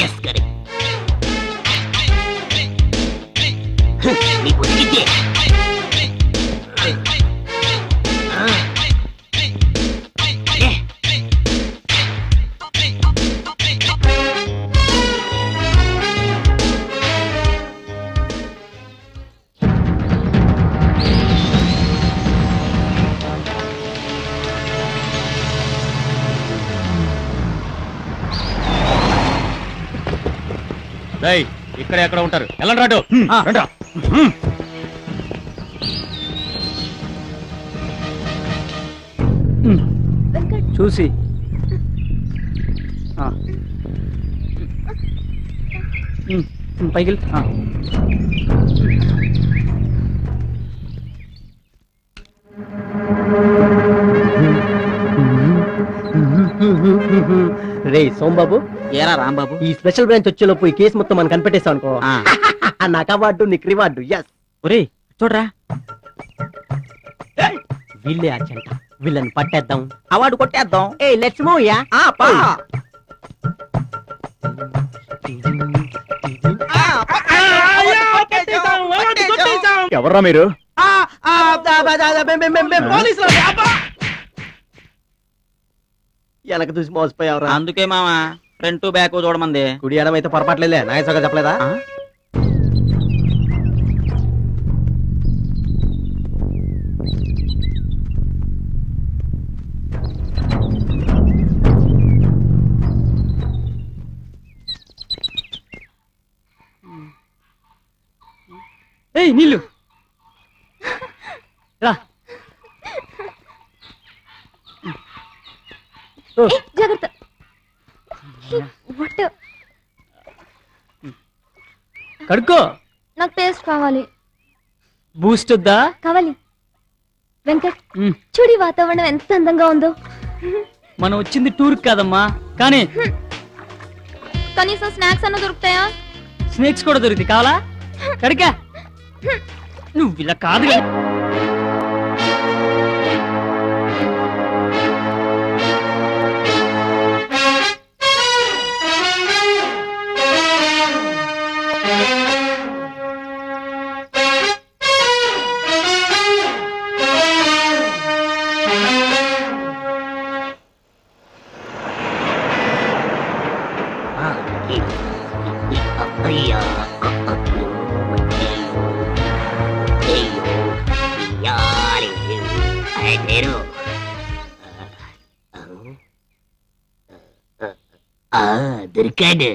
Yes correct. నీకు వచ్చిందే. ఇక్కడ ఎక్కడ ఉంటారు? వెళ్ళండి రాడు. చూసి పైకి రే సోంబాబు, ఏరా రాంబాబు, ఈ స్పెషల్ బ్రాంచ్ వచ్చేలోపు ఈ కేసు మొత్తం మనం కనిపెట్టేస్తాం అనుకో. నాకు అవార్డు, నీకు రివార్డు. ఎస్. ఒరే చూడరా, వీళ్ళే ఆ చెంట. వీళ్ళని పట్టేద్దాం, అవార్డు కొట్టేద్దాం. ఏ లెట్స్ మూవ్ యా. ఎవర్రా మీరు? వెనక చూసి మోసపోయావరా. అందుకే మామా ఫ్రంట్ బ్యాక్ చూడమంది. కుడి ఎడమ అయితే పొరపాట్లేలే, నాగేశ్వరగా చెప్పలేదా? ఏయ్ నీళ్ళు రా. జాగ్రత్త. కడుక్కో. నాకు టేస్ట్ కావాలి. బూస్ట్ వద్దా? కావాలి. వెంకట్ చూడి, వాతావరణం ఎంత అందంగా ఉందో. మనం వచ్చింది టూర్ కాదమ్మా, కానీ కనీసం స్నాక్స్ అన్న దొరుకుతాయా? స్నేక్స్ కూడా దొరుకుతాయి. కావాలా? కడికా. నువ్వు ఇలా కాదు. దొరికాడు.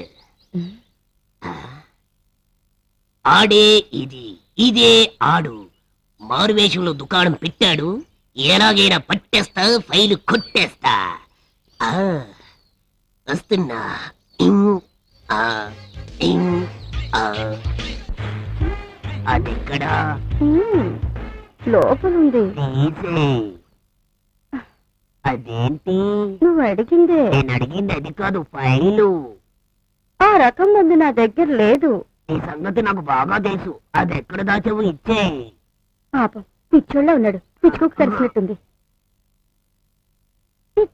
ఆడే ఇది, ఇదే ఆడు. మారువేషంలో దుకాణం పెట్టాడు. ఎలాగైనా పట్టేస్తా, ఫైలు కొట్టేస్తా. వస్తున్నా. అదెక్కడా? లోపలుంది. అదేంటి? నువ్వు అడిగిందే. నేను అడిగింది అది కాదు, ఫైలు. ఆ రకం మందు నా దగ్గర లేదు. ఈ సంగతి నాకు బాగా తెలుసు. అది ఎక్కడ దాచావు? ఇచ్చే. పాపం పిచ్చోళ్ళ ఉన్నాడు, పిచ్చుకోకు తెలిసినట్టుంది.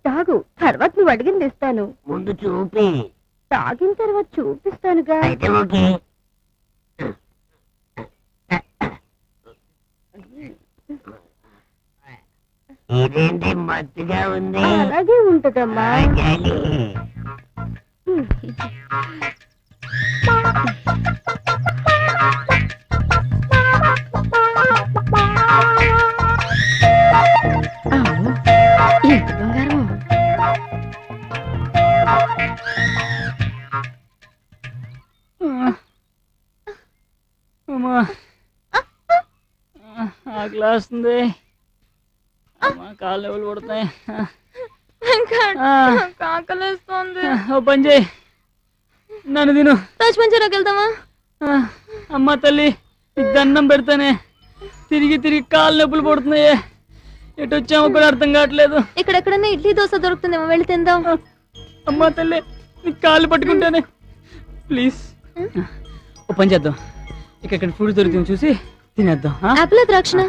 తాగు, తర్వాత నువ్వు అడిగింది ఇస్తాను. ముందు చూపి. తాగిన తర్వాత చూపిస్తానుగా. అయితే ఓకే. ఇదేంటి మత్తుగా ఉంది? అలాగే ఉంటదమ్మా. బంగారం. ఆకలేస్తుంది. కాళ్ళు ఎవరు పడుతున్నాయి. కాకలేస్తుంది. ఓ పని చేయి, నన్ను తిను. తాజ్ పంచరాకి వెళ్తామా? అమ్మ తల్లి, నీకు దండం పెడతానే. తిరిగి తిరిగి కాళ్ళు నొప్పులు పడుతున్నాయి. ఎటు వచ్చామో కూడా అర్థం కావట్లేదు. ఇక్కడెక్కడన్నా ఇడ్లీ దోశ దొరుకుతుందేమో, వెళ్ళి తిందాం. అమ్మ తల్లి, నీకు కాళ్ళు పట్టుకుంటానే. ప్లీజ్ ఓ పని చేద్దాం, ఇక్కడ ఫుడ్ దొరుకుతుంది చూసి తినేద్దాం ఆ? యాపిల్ ద్రాక్షణ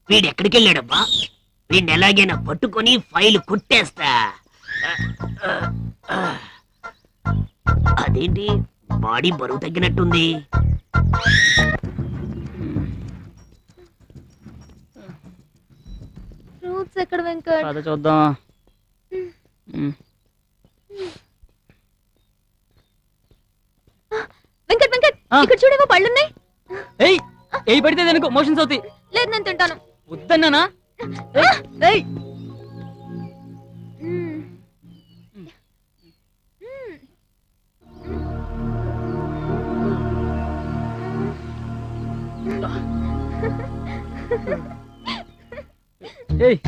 వీడెక్కడికి వెళ్ళాడబ్బా? వీడిని ఎలాగైనా పట్టుకొని ఫైల్ కుట్టేస్తా. అదేంటి బాడీ బరువు తగ్గినట్టుంది? ఫ్రూట్స్ ఎక్కడ వెంకట్? పద చూద్దాం. వెంకట్ వెంకట్ ఆ. ఇక్కడ చూడేమో పళ్ళున్నాయి. ఏయ్ ఏయ్ పడితే దానికి మోషన్స్ అవుతాయి. లేదు నేను తింటాను. వద్దన్నానా? ఏయ్ మ్మ్. ఏయ్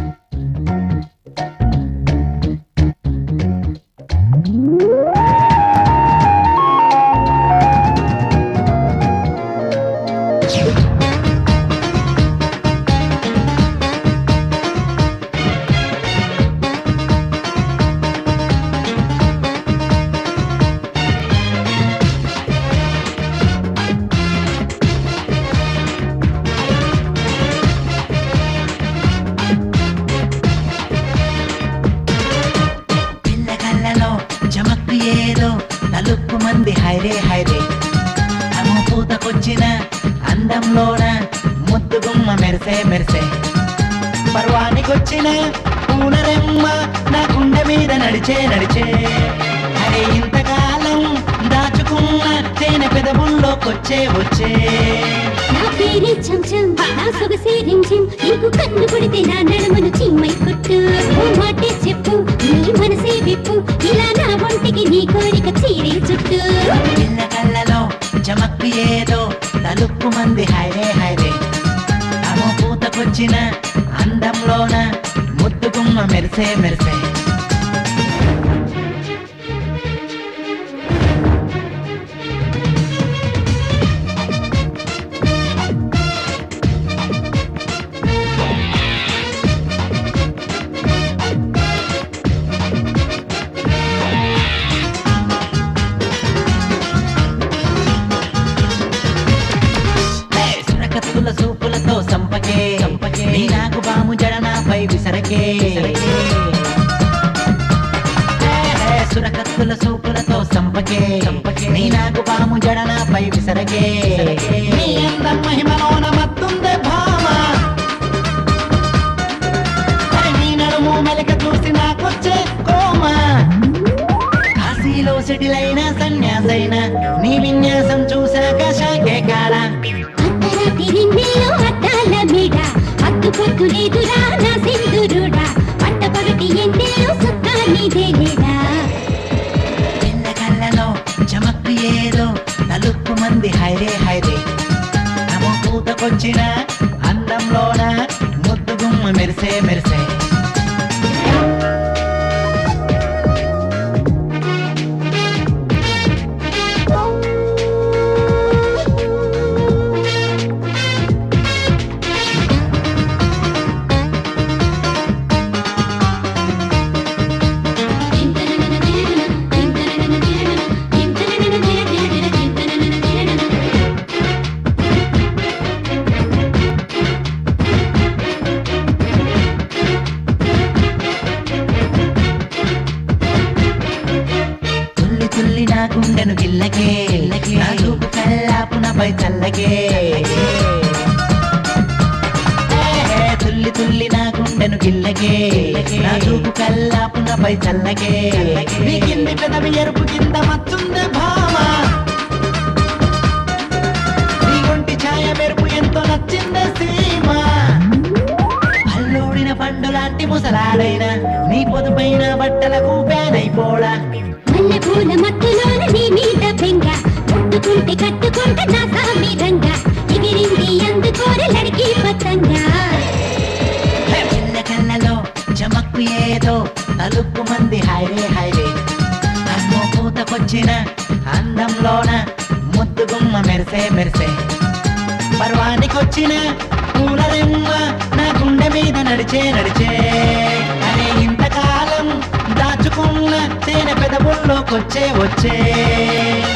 పిల్లగల్లలో చమక్కు ఏదో నలుపు మంది హైరే హైరే అమ్మ పూతకొచ్చిన అందంలోన ముద్దు గుమ్మ మెరిసే మెరిసే పర్వానికొచ్చిన పూనరెమ్మ నా గుండె మీద నడిచే నడిచే అరే ఇంతకాలం దాచుకున్న తేనె పెదవుల్లోకొచ్చే వచ్చే నా పేరే చంచం నా సొగసే రింజిం నీకు కన్ను కొడితే నా నడుమును చిమ్మై కొట్టు ఓ మాటే చెప్పు నీ మనసే విప్పు ఇలా నా ఒంటికి నీ కోరిక చీరే చుట్టూ పిల్లగల్లలో చమక్కు ఏదో నలుపు మంది హైరే హైరే అమ్మ పూతకొచ్చిన అందంలోన ముద్దు గుమ్మ మెరిసే మెరిసే సురకత్తుల సూపులతో సంపకే నీ నాకు బాము జడనాపై విసరకే సురకత్తుల సూపులతో సంపకే నీ నాకు బాము జడనాపై విసరకే నీ అందం మహిమలోన మత్తుందే భామ నీ నడుము మెలక చూసి నాకొచ్చే కోమా కాశీలో సెటిలైన సన్యాసైన నీ విన్యాసం చూశాక షాకే కాడా అర్ధరాత్రి రిండిలో అద్దాల మేడ హద్దు పొద్దు లేదురా నా సింధురుడా పట్ట పగటి ఎండేలో సుత్తా నీదే లేదా పిల్లగల్లలో చమక్కు ఏదో నలుపు మంది హైరే హైరే నమో పూతకొచ్చిన అందంలోన ముద్దు గుమ్మ మెరిసే మెరిసే తుల్లి తుల్లి నా గుండెను గిల్లకే నా చూపు కల్లాపునపై చల్లకే తుల్లి తుల్లి నా గుండెను గిల్లకే నా చూపు కల్లాపునపై చల్లకే నీ కింది పెదవి ఎరుపు కింద మచ్చుందే భామ నీ ఒంటి ఛాయ మెరుపు ఎంతో నచ్చిందే సీమ అల్లూడిన పండు లాంటి ముసలాడైన నీ పొదుపైన బట్టలకు ప్యానైపోడా మల్లె పూల మత్తులోన నీ మీద బెంగ ముట్టుకుంటే కట్టుకుంటే నా సామిరంగా ఎగిరింది అందుకోర లడికి పతంగా పిల్లకల్లలో చమక్కు ఏదో నలుపు మంది హైరే హైరే అమ్మో పూతకొచ్చిన అందంలోన ముద్దు గుమ్మ మెరిసే మెరిసే పర్వానికొచ్చిన పూలరెమ్మ నా గుండె మీద నడిచే నడిచే అనే ఇంతకాలం దాచుకున్న తేనె పెదవుల్లోకొచ్చే వచ్చే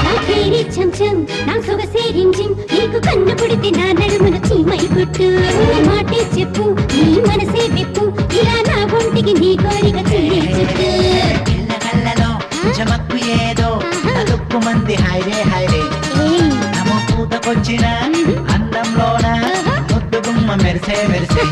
నా పేరే చెంచం నా సొగసే రింజిం నీకు కన్ను పుడితే నా నడుమును చీమై కొట్టు ఓ మాటే చెప్పు నీ మనసే విప్పు ఇలా నా ఒంటికి నీ కోరిక చెల్లి చుట్టూ పిల్ల కళ్ళలో చమక్కు ఏదో నలుపు మంది హైరే హైరే నమ్మ పూతకొచ్చిన అందంలోన ముద్దు గుమ్మ మెరిసే మెరిసే